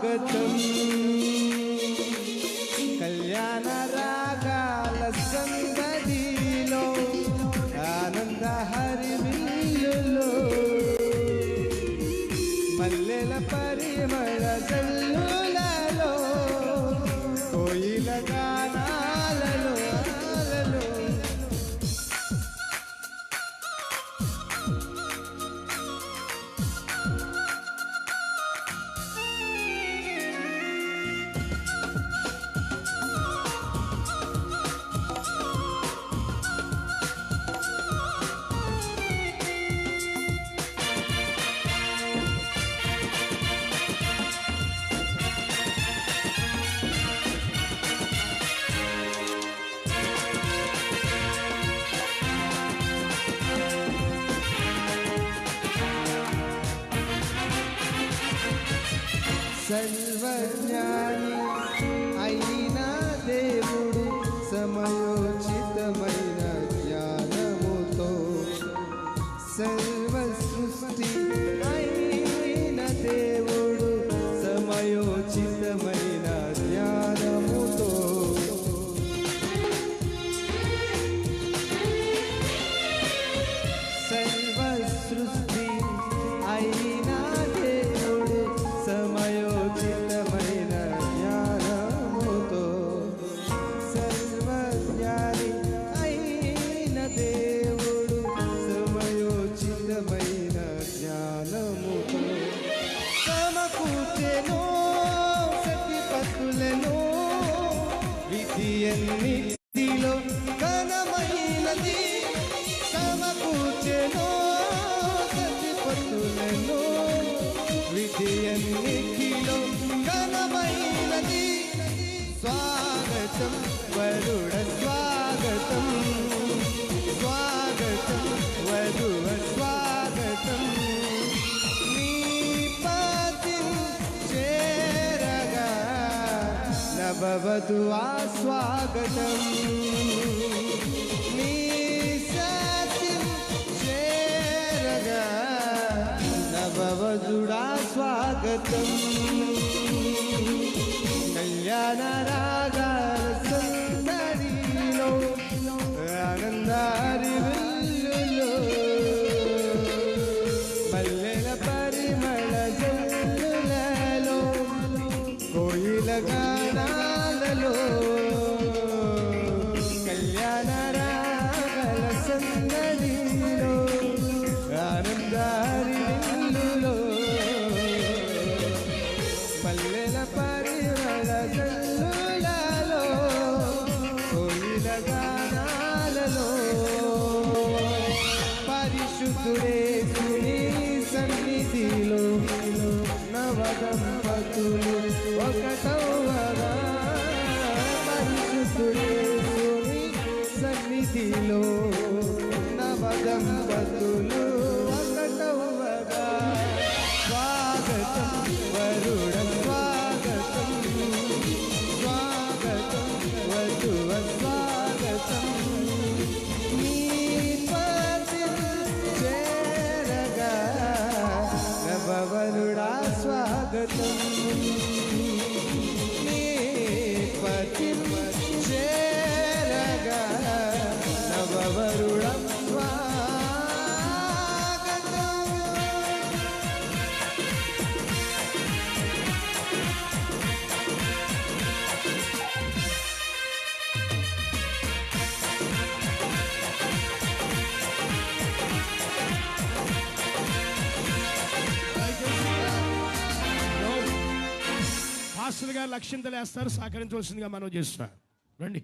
స్వాగతం కళ్యాణ రాగాల సందడిలో ఆనంద హరివిల్లులో మల్లెల పరిమళ జల్లులలో కోయిల గానాలలో సర్వజ్ఞాని అయిన దేవుడు సమయోచితమైన జ్ఞానముతో సర్వ సృష్టి అయిన దేవుడు సమయోచితమైన జ్ఞానముతో సర్వ సృష్టి అయిన దేవుడు సమయోచితమైన జ్ఞానముతో సర్వజ్ఞాని అయిన దేవుడు సమయోచితమైన జ్ఞానముతో సమకూర్చెను సతిపతులను విధి అన్నిటిలో ఘనమైనది సమకూర్చెను సతిపతులను విధి అన్నిటిలో ఘనమైనది స్వాగతం వరుడ స్వాగతం స్వాగతం వరువ స్వాగతం నీ పతి చేరగా నవవధువా స్వాగతం నీ సత్యం చేరగా నవవధుడా స్వాగతం కళ్యాణ రాగాల సందడిలో ఆనందారి వెల్లులో మల్లెల పరిమళ జల్లులలో కోయిల గానాలలో కళ్యాణ రాగాల సందడిలో ఆనందారి వెల్లులో పల్లెల పరిమళ జల్లులలో కోయిల గానాలలో పరిశుద్ధుడే నీ సన్నిధిలో నవదంపతులు ఒకటవగా పరిశుద్ధుడే నీ సన్నిధిలో నవదంపతులు ఒకటవగా స్వాగతం వరుడ స్వాగతం స్వాగతం వధువ స్వాగతం నీ పతి చేరగా నవవరుడా స్వాగతం నీ పతి చేరగా నవవరుడా పాస్టర్ గారు లక్ష్యం తెలియస్తారు, సహకరించవలసిందిగా మనం చేస్తున్నారు. రండి.